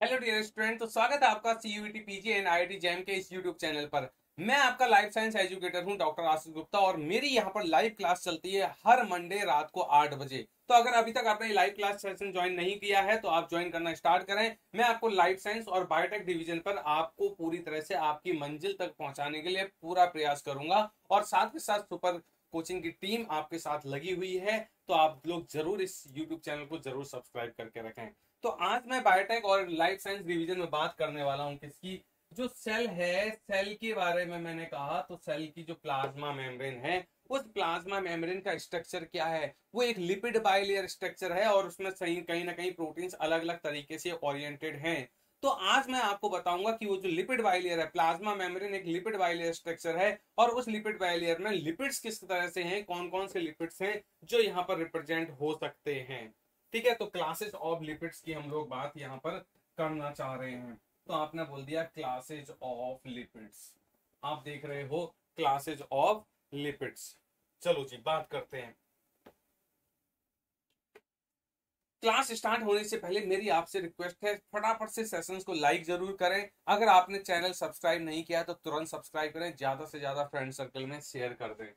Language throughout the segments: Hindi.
Hello dear student. तो स्वागत है आपका CUET PG and IIT jam के इस यूट्यूब चैनल पर। मैं आपका लाइफ साइंस एजुकेटर हूं डॉक्टर आशीष गुप्ता और मेरी यहां पर लाइव क्लास चलती है हर मंडे रात को 8 बजे। तो अगर अभी तक आपने लाइव क्लास सेशन ज्वाइन नहीं किया है तो आप ज्वाइन करना स्टार्ट करें। मैं आपको लाइफ साइंस और बायोटेक डिवीजन पर आपको पूरी तरह से आपकी मंजिल तक पहुंचाने के लिए पूरा प्रयास करूंगा और साथ के साथ सुपर कोचिंग की टीम आपके साथ लगी हुई है। तो आप लोग जरूर इस यूट्यूब चैनल को जरूर सब्सक्राइब करके रखें। तो आज मैं बायोटेक और लाइफ साइंस डिवीजन में बात करने वाला हूं किसकी, जो सेल है सेल के बारे में। मैंने कहा तो सेल की जो प्लाज्मा मेम्ब्रेन है उस प्लाज्मा मेम्ब्रेन का स्ट्रक्चर क्या है। वो एक लिपिड बाइलेयर स्ट्रक्चर है और उसमें सही कहीं ना कहीं प्रोटीन्स अलग अलग तरीके से ओरिएंटेड हैं। तो आज मैं आपको बताऊंगा कि वो जो लिपिड बाइलेयर है, प्लाज्मा मेम्ब्रेन एक लिपिड बाइलेयर स्ट्रक्चर है और उस लिपिड बाइलेयर में लिपिड्स किस तरह से हैं, कौन कौन से लिपिड्स हैं जो यहाँ पर रिप्रेजेंट हो सकते हैं। ठीक है, तो क्लासेस ऑफ लिपिड्स की हम लोग बात यहाँ पर करना चाह रहे हैं। तो आपने बोल दिया क्लासेज ऑफ लिपिड्स, आप देख रहे हो क्लासेज ऑफ लिपिड्स। चलो जी बात करते हैं। क्लास स्टार्ट होने से पहले मेरी आपसे रिक्वेस्ट है, फटाफट से सेशंस को लाइक जरूर करें। अगर आपने चैनल सब्सक्राइब नहीं किया तो तुरंत सब्सक्राइब करें, ज्यादा से ज्यादा फ्रेंड सर्कल में शेयर कर दें।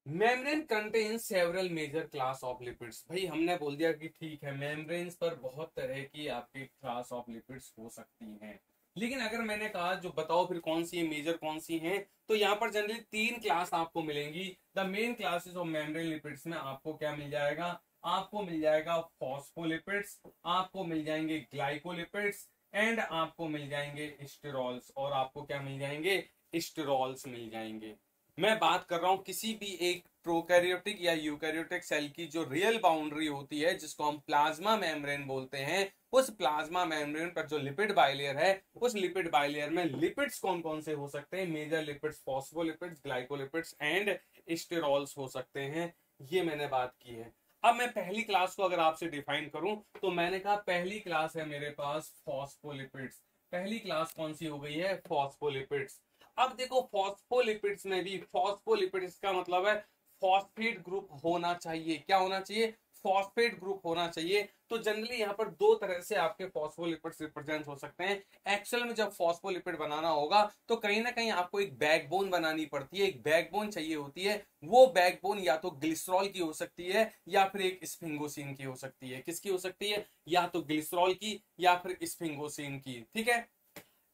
Membrane contain several major class of lipids. भाई हमने बोल दिया कि ठीक है, मेम्ब्रेन्स पर बहुत तरह की आपकी क्लास ऑफ लिपिड्स हो सकती हैं, लेकिन अगर मैंने कहा जो बताओ फिर कौन सी है मेजर कौन सी हैं, तो यहाँ पर जनरली तीन क्लास आपको मिलेंगी। The main classes of membrane lipids में आपको क्या मिल जाएगा, आपको मिल जाएगा फॉस्फोलिपिड्स, आपको मिल जाएंगे ग्लाइकोलिपिड्स एंड आपको मिल जाएंगे स्टेरॉल्स, और आपको क्या मिल जाएंगे, स्टेरॉल्स मिल जाएंगे। मैं बात कर रहा हूं किसी भी एक प्रोकैरियोटिक या यूकैरियोटिक सेल की जो रियल बाउंड्री होती है जिसको हम प्लाज्मा मेम्ब्रेन बोलते हैं। उस प्लाज्मा मेम्ब्रेन पर जो लिपिड बाइलेयर है उस लिपिड बाइलेयर में लिपिड्स कौन कौन से हो सकते हैं, major lipids phospholipids, glycolipids and sterols हो सकते हैं। ये मैंने बात की है। अब मैं पहली क्लास को अगर आपसे डिफाइन करूं तो मैंने कहा पहली क्लास है मेरे पास फॉस्फोलिपिड्स। पहली क्लास कौन सी हो गई है, फॉस्फोलिपिड्स। अब देखो फॉस्फोलिपिड्स में भी, फॉस्फोलिपिड्स का मतलब है फॉस्फेट ग्रुप होना चाहिए। क्या होना चाहिए, फॉस्फेट ग्रुप होना चाहिए। तो जनरली यहाँ पर दो तरह से आपके फॉस्फोलिपिड्स रिप्रेजेंट हो सकते हैं। एक्चुअल में जब फॉस्फोलिपिड बनाना होगा तो कहीं ना कहीं आपको एक बैकबोन बनानी पड़ती है, एक बैकबोन चाहिए होती है। वो बैकबोन या तो ग्लिसरॉल की हो सकती है या फिर एक स्फिंगोसिन की हो सकती है। किसकी हो सकती है, या तो ग्लिसरॉल की या फिर स्फिंगोसिन की। ठीक है,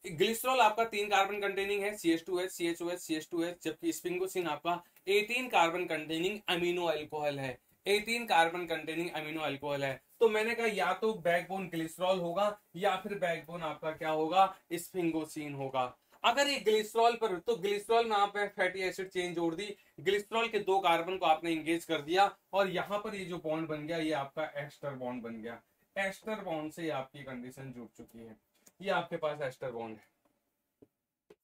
ग्लिसरॉल आपका 3 कार्बन कंटेनिंग है, CH2H CHOH CH2H, जबकि स्फिंगोसिन आपका 18 कार्बन कंटेनिंग अमीनो अल्कोहल है। 18 कार्बन कंटेनिंग अमीनो अल्कोहल है। तो मैंने कहा या तो बैकबोन ग्लिसरॉल होगा या फिर बैकबोन आपका क्या होगा, स्फिंगोसिन होगा। अगर ये ग्लिसरॉल पर, तो ग्लिसरॉल में आप फैटी एसिड चेन जोड़ दी, ग्लिसरॉल के 2 कार्बन को आपने इंगेज कर दिया और यहां पर ये जो बॉन्ड बन गया ये आपका एस्टर बॉन्ड बन गया। एस्टर बॉन्ड से आपकी कंडीशन जुड़ चुकी है, ये आपके पास एस्टर बॉन्ड है।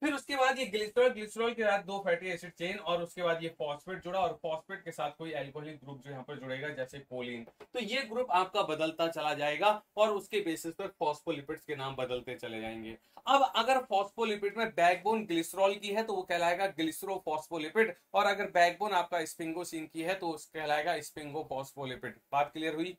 फिर उसके बाद ये ग्लिसरॉल, ग्लिसरॉल के साथ 2 फैटी एसिड चेन और उसके बाद ये फॉस्फेट जुड़ा और फॉस्फेट के साथ कोई एल्कोहलिक ग्रुप जो यहाँ पर जुड़ेगा जैसे कोलिन। तो ये ग्रुप आपका बदलता चला जाएगा और उसके बेसिस पर फॉस्फोलिपिड्स के नाम बदलते चले जाएंगे। अब अगर फॉस्फोलिपिड में बैकबोन ग्लिसरॉल की है तो वो कहलाएगा ग्लिसरोफॉस्फोलिपिड, और अगर बैकबोन आपका स्पिंगोसिन की है तो उसका कहलाएगा स्पिंगोफॉस्फोलिपिड। बात क्लियर हुई,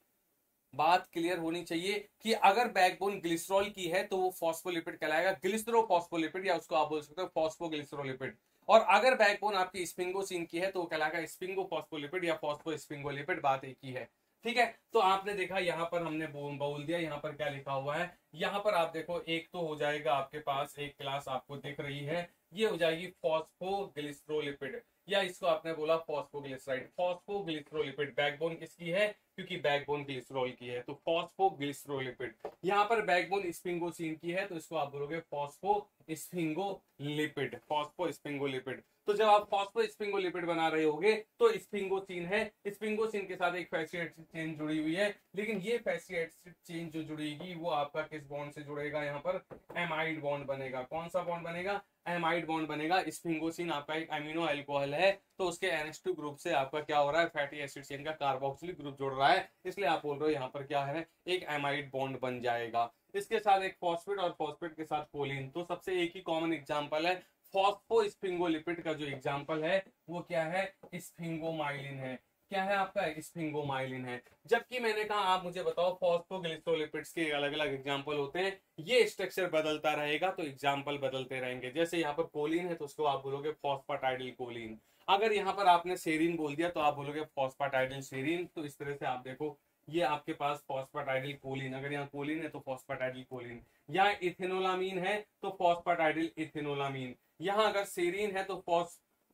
बात क्लियर होनी चाहिए कि अगर बैकबोन ग्लिसरॉल की है तो वो फॉस्फोलिपिड कहलाएगा ग्लिसरोफॉस्फोलिपिड, या उसको आप बोल सकते हो फॉस्फोग्लिसरोलिपिड। और अगर बैकबोन आपकी स्पिंगोसिन की है तो वो कहलाएगा स्पिंगोफॉस्फोलिपिड या फॉस्फोस्पिंगोलिपिड। बात एक ही है। ठीक है, तो आपने देखा यहाँ पर हमने बोल दिया यहाँ पर क्या लिखा हुआ है। यहाँ पर आप देखो एक तो हो जाएगा आपके पास, एक क्लास आपको दिख रही है, ये हो जाएगी फॉस्फोग्लिसरोलिपिड, या इसको आपने बोला फॉस्फोग्लिसराइड। फॉस्फोग्लिसरोलिपिड बैकबोन किसकी है, क्योंकि बैकबोन ग्लिसरॉल की है तो फॉस्फोग्लिसरोलिपिड। यहाँ पर बैकबोन स्पिंगोसिन की है तो इसको आप बोलोगे फॉस्फोस्फिंगोलिपिड, फॉस्फोस्फिंगोलिपिड। तो जब आप फॉस्फोस्फिंगोलिपिड बना रहे होगे तो स्पिंगोसिन है, स्पिंगोसिन के साथ एक फैटी एसिड चेन जुड़ी हुई है, लेकिन ये फैटी एसिड चेन जो जुड़ेगी वो आपका किस बॉन्ड से जुड़ेगा, यहाँ पर एमाइड बॉन्ड बनेगा। कौन सा बॉन्ड बनेगा, एमाइड बॉन्ड बनेगा। स्फिंगोसिन आपका एक अमीनो अल्कोहल है तो उसके NH2 ग्रुप से आपका क्या हो रहा है, फैटी एसिड चेन का कार्बोक्सिलिक ग्रुप जुड़ रहा है, इसलिए आप बोल रहे हो यहाँ पर क्या है, एक एमाइड बॉन्ड बन जाएगा। इसके साथ एक फॉस्फेट और फॉस्फेट के साथ कोलिन, तो सबसे एक ही कॉमन एग्जांपल है फॉस्फोस्फिंगोलिपिड का। जो एग्जांपल है वो क्या है, स्फिंगोमाइलिन है। क्या है आपका, स्फिंगोमाइलिन है। जबकि मैंने कहा आप मुझे बताओ फॉस्फोग्लिसरोलिपिड्स के अलग अलग एग्जांपल होते हैं, ये स्ट्रक्चर बदलता रहेगा तो एग्जांपल बदलते रहेंगे। जैसे यहाँ पर कोलिन है तो उसको आप बोलोगे फॉस्फेटाइडिल कोलिन, अगर यहाँ पर आपने सेरीन बोल दिया तो आप बोलोगे फॉस्फेटाइडिल सेरीन। तो इस तरह से आप देखो ये आपके पास फॉस्फेटाइडिल कोलिन, अगर यहाँ कोलिन है तो फॉस्फेटाइडिल कोलिन, यहाँ इथेनोलामीन है तो फॉस्फेटाइडिल इथेनोलामीन, यहाँ अगर सेरीन है तो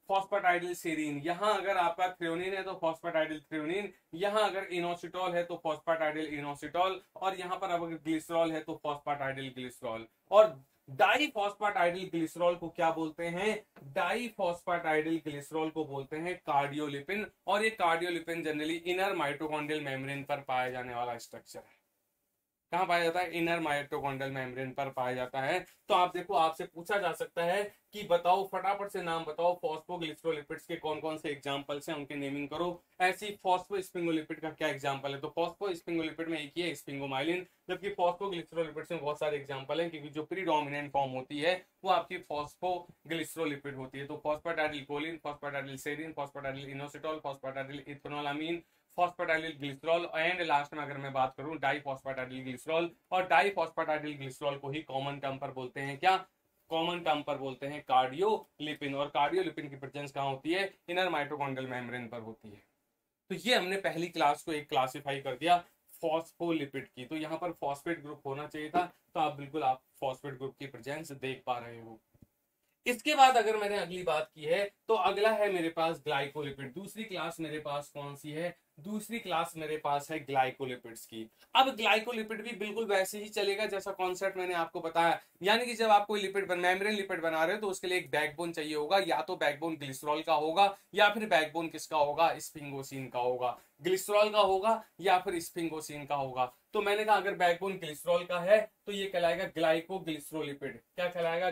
फॉस्फेटाइडिल सेरीन, यहाँ अगर आपका थ्रेओनिन है तो फॉस्फेटाइडिल थ्रेओनिन, यहाँ अगर इनोसिटॉल है तो फॉस्फेटाइडिल इनोसिटॉल, और यहाँ पर अगर ग्लिसरॉल है तो फॉस्फेटाइडिल ग्लिसरॉल। और डाईफॉस्फेटाइडिल ग्लिसरॉल को क्या बोलते हैं, डाईफॉस्फेटाइडिल ग्लिसरॉल को बोलते हैं कार्डियोलिपिन। और ये cardiolipin generally inner mitochondrial membrane पर पाया जाने वाला स्ट्रक्चर है। कहाँ पाया जाता है, इनर माइटोकॉन्ड्रियल मेम्ब्रेन पर पाया जाता है। तो आप देखो आपसे पूछा जा सकता है कि बताओ फटाफट से नाम बताओ फॉस्फोग्लिसरोलिपिड्स के कौन कौन से एग्जांपल्स हैं, उनके नेमिंग करो। ऐसी फॉस्फोस्फिंगोलिपिड का क्या एग्जांपल है, तो फॉस्फोस्फिंगोलिपिड में एक ही है स्फिंगोमाइलिन, जबकि फॉस्फोग्लिसरोलिपिड्स में बहुत सारे एग्जांपल हैं, क्योंकि जो प्रीडोमिनेंट फॉर्म होती है वो आपकी फॉस्फोग्लिसरोलिपिड होती है। तो phosphatidyl choline, phosphatidyl serine, phosphatidyl inositol, phosphatidyl ethanolamine, phosphatidyl glycerol, and last में अगर मैं बात करूं डाईफॉस्फेटाइडिल ग्लिसरॉल। और डाईफॉस्फेटाइडिल ग्लिसरॉल को ही कॉमन टर्म पर बोलते हैं क्या, कॉमन टर्म पर बोलते हैं कार्डियोलिपिन। और कार्डियोलिपिन की प्रेजेंस कहां होती है, इनर माइटोकॉन्ड्रियल मेम्ब्रेन पर होती है। तो ये हमने पहली क्लास को एक क्लासिफाई कर दिया फॉस्फोलिपिड की। तो यहाँ पर फॉस्फेट ग्रुप होना चाहिए था, तो आप बिल्कुल आप फॉस्फेट ग्रुप की प्रेजेंस देख पा रहे हो। इसके बाद अगर मैंने अगली बात की है तो अगला है मेरे पास ग्लाइकोलिपिड। दूसरी क्लास मेरे पास कौन सी है, दूसरी क्लास मेरे पास है ग्लाइकोलिपिड्स की। अब ग्लाइकोलिपिड भी बिल्कुल वैसे ही चलेगा जैसा कॉन्सेप्ट मैंने आपको बताया, यानी कि जब आप कोई लिपिड मेम्ब्रेन लिपिड बना रहे हो तो उसके लिए एक बैकबोन चाहिए होगा, या तो बैकबोन ग्लिसरॉल का होगा या फिर बैकबोन किसका होगा, स्फिंगोसिन का होगा, ग्लिसरॉल का होगा या फिर स्फिंगोसिन का होगा। तो मैंने कहा अगर बैकबोन ग्लिसरॉल का है तो ये कहलाएगा ग्लाइकोग्लिसरोलिपिड। क्या कहलाएगा,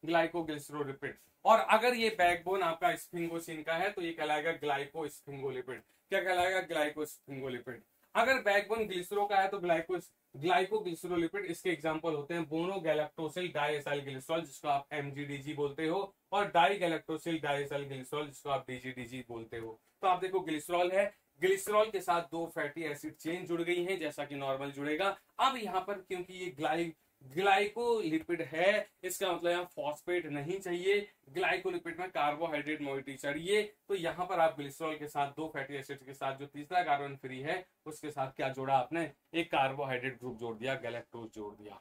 ग्लाइकोग्लिसरोलिपिड। और अगर ये बैकबोन आपका स्फिंगोसिन का है तो ये कहलाएगा ग्लाइकोस्फिंगोलिपिड। क्या कहलाएगा, ग्लाइकोस्फिंगोलिपिड। अगर बैकबोन ग्लिसरो का है तो ग्लाइकोग्लिसरोलिपिड। इसके एग्जांपल होते हैं मोनो गैलेक्टोसिल डाइएसाइल ग्लिसरॉल, जिसको आप एमजीडीजी बोलते हो, और डाई गैलेक्टोसिल डाइएसाइल ग्लिसरॉल, जिसको आप डीजीडीजी बोलते हो। तो आप देखो ग्लिसरॉल है, ग्लिसरॉल के साथ दो फैटी एसिड चेन जुड़ गई हैं जैसा कि नॉर्मल जुड़ेगा। अब यहाँ पर क्योंकि ये ग्लाइकोलिपिड है, इसका मतलब यहाँ फॉस्फेट नहीं चाहिए, ग्लाइकोलिपिड में कार्बोहाइड्रेट मोइटी चाहिए। तो यहाँ पर आप ग्लिसरॉल के साथ दो फैटी एसिड के साथ जो तीसरा कार्बन फ्री है उसके साथ क्या जोड़ा आपने, एक कार्बोहाइड्रेट ग्रुप जोड़ दिया, गैलेक्टोज जोड़ दिया।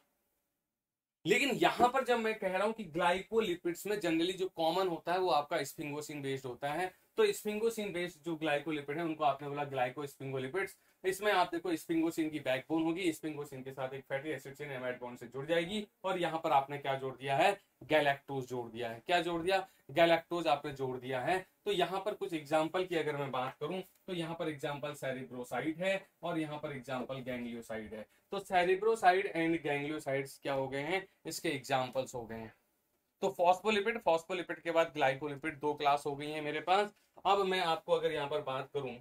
लेकिन यहां पर जब मैं कह रहा हूं कि ग्लाइकोलिपिड्स में जनरली जो कॉमन होता है वो आपका स्फिंगोसिन बेस्ड होता है, तो स्फिंगोसिन बेस्ड जो ग्लाइकोलिपिड है उनको आपने बोला ग्लाइको स्फिंगोलिपिड्स। इसमें आप देखो स्फिंगोसिन की बैकबोन होगी, स्फिंगोसिन के साथ एक fatty acid chain amide bond से जुड़ जाएगी, और यहाँ पर आपने क्या जोड़ दिया है, गैलेक्टोज जोड़ दिया है। क्या जोड़ दिया, गैलेक्टोज आपने जोड़ दिया है। तो यहाँ पर कुछ एग्जाम्पल की अगर मैं बात करूं तो यहाँ पर एग्जाम्पल सेरिब्रोसाइड है और यहाँ पर एग्जाम्पल गैंग्लियोसाइड है। तो सेरिब्रोसाइड एंड गैंग्लियोसाइड्स क्या हो गए हैं, इसके एग्जाम्पल्स हो गए हैं। तो फॉस्फोलिपिड के बाद ग्लाइकोलिपिड, दो क्लास हो गई है मेरे पास। अब मैं आपको अगर यहाँ पर बात करूं,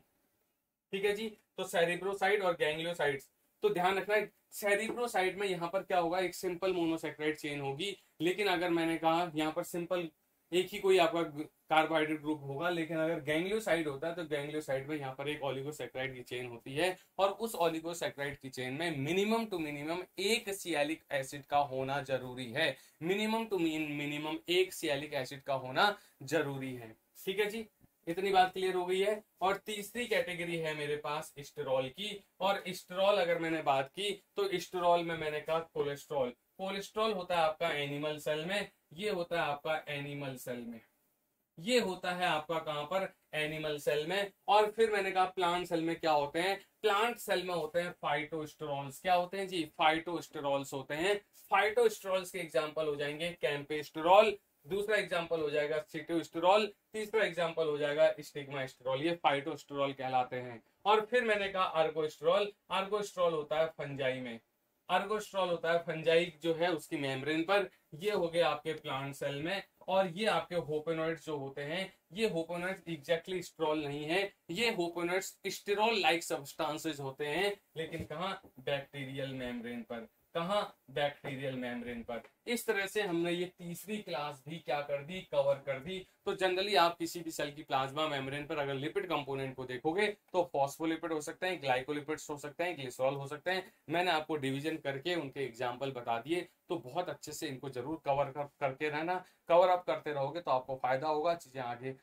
ठीक है जी, तो सेरिब्रोसाइड और गैंग्लियोसाइड्स, तो ध्यान रखना है सेरिब्रोसाइड में यहाँ पर क्या होगा, एक सिंपल मोनोसेक्राइड चेन होगी। लेकिन अगर मैंने कहा यहाँ पर सिंपल एक ही कोई आपका कार्बोहाइड्रेट ग्रुप होगा, लेकिन अगर गैंग्लियोसाइड होता है तो गैंग्लियोसाइड में यहाँ पर एक ओलिगोसेक्राइड की चेन होती है, और उस ओलिगोसेक्राइड की चेन में मिनिमम टू मिनिमम एक सियालिक एसिड का होना जरूरी है। मिनिमम टू मिनिमम एक सियालिक एसिड का होना जरूरी है। ठीक है जी, इतनी बात क्लियर हो गई है। और तीसरी कैटेगरी है मेरे पास स्टेरॉल की, और स्टेरॉल अगर मैंने बात की तो स्टेरॉल में मैंने कहा कोलेस्ट्रॉल। कोलेस्ट्रॉल होता है आपका एनिमल सेल में, ये होता है आपका एनिमल सेल में, ये होता है आपका कहां पर, एनिमल सेल में। और फिर मैंने कहा प्लांट सेल में क्या होते हैं, प्लांट सेल में होते हैं फाइटोस्टेरॉल्स। क्या होते हैं जी, फाइटोस्टेरॉल्स होते हैं। फाइटोस्टेरॉल्स के एग्जांपल हो जाएंगे कैंपेस्टेरॉल, दूसरा एग्जांपल हो जाएगा सिटोस्टेरॉल, तीसरा एग्जांपल हो जाएगा स्टिग्मास्टेरॉल। ये फाइटोस्टेरॉल कहलाते हैं। और फिर मैंने कहा अर्गोस्टेरॉल, अर्गोस्टेरॉल होता है फंजाई में, अर्गोस्टेरॉल होता है फंजाई जो है उसकी मेम्ब्रेन पर। ये हो गए आपके प्लांट सेल में। और ये आपके होपेनॉइड्स जो होते हैं, ये होपेनॉइड्स एग्जैक्टली स्टेरॉल नहीं है, ये होपेनॉइड्स स्टेरॉल लाइक सब्सटेंसेस होते हैं, लेकिन कहाँ, बैक्टीरियल मेम्ब्रेन पर। कहाँ, बैक्टीरियल मेम्ब्रेन पर। इस तरह से हमने ये तीसरी क्लास भी क्या कर दी, कवर कर दी। तो जनरली आप किसी भी सेल की प्लाज्मा मेम्ब्रेन पर अगर लिपिड कंपोनेंट को देखोगे तो फॉस्फोलिपिड हो सकते हैं, ग्लाइकोलिपिड्स हो सकते हैं, ग्लिसरॉल हो सकते हैं। मैंने आपको डिवीजन करके उनके एग्जाम्पल बता दिए, तो बहुत अच्छे से इनको जरूर कवर करके रहना। कवर अप करते रहोगे तो आपको फायदा होगा, चीजें आगे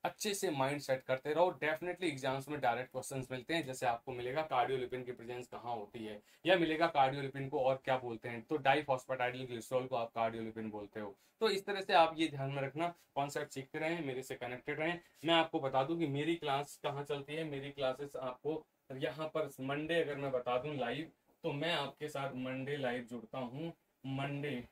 अच्छे से माइंड सेट करते रहो। डेफिनेटली एग्जाम्स में डायरेक्ट क्वेश्चंस मिलते हैं, जैसे आपको मिलेगा कार्डियोलिपिन की प्रेजेंस कहाँ होती है, या मिलेगा कार्डियोलिपिन को और क्या बोलते हैं, तो डाइफॉस्फेटाइडिल ग्लिसरॉल को आप कार्डियोलिपिन बोलते हो। तो इस तरह से आप ये ध्यान में रखना, कॉन्सेप्ट सीखते रहें, मेरे से कनेक्टेड रहें। मैं आपको बता दूं कि मेरी क्लास कहाँ चलती है। मेरी क्लासेस आपको यहाँ पर मंडे अगर मैं बता दूं लाइव, तो मैं आपके साथ मंडे लाइव जुड़ता हूँ। मंडे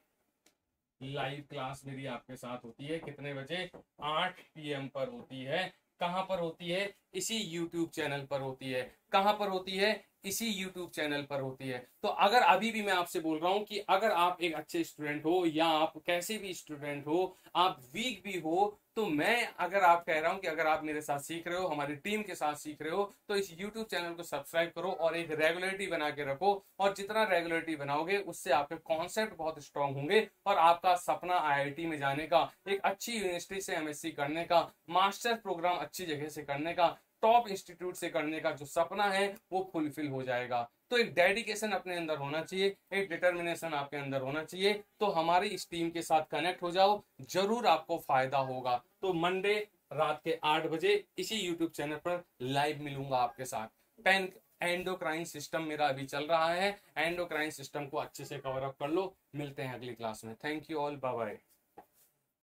लाइव क्लास मेरी आपके साथ होती है, कितने बजे, 8 PM पर होती है। कहाँ पर होती है, इसी YouTube चैनल पर होती है। कहाँ पर होती है, इसी YouTube चैनल पर होती है। तो अगर अभी भी मैं आपसे बोल रहा हूं कि अगर आप एक अच्छे स्टूडेंट हो या आप कैसे भी स्टूडेंट हो, आप वीक भी हो, तो मैं अगर आप कह रहा हूं कि अगर आप मेरे साथ सीख रहे हो, हमारी टीम के साथ सीख रहे हो, तो इस YouTube चैनल को सब्सक्राइब करो और एक रेगुलरिटी बना के रखो। और जितना रेगुलरिटी बनाओगे उससे आपके कॉन्सेप्ट बहुत स्ट्रांग होंगे और आपका सपना IIT में जाने का, एक अच्छी यूनिवर्सिटी से MSc करने का, मास्टर प्रोग्राम अच्छी जगह से करने का, टॉप इंस्टीट्यूट से करने का जो सपना है वो फुलफिल हो जाएगा। तो एक डेडिकेशन अपने अंदर होना चाहिए, एक डिटर्मिनेशन आपके अंदर होना चाहिए। तो हमारी इस टीम के साथ कनेक्ट हो जाओ, जरूर आपको फायदा होगा। तो मंडे रात के 8 बजे इसी YouTube चैनल पर लाइव मिलूंगा आपके साथ। 10 एंडोक्राइन सिस्टम मेरा अभी चल रहा है, एंडोक्राइन सिस्टम को अच्छे से कवर अप कर लो। मिलते हैं अगली क्लास में। Thank you all, bye bye.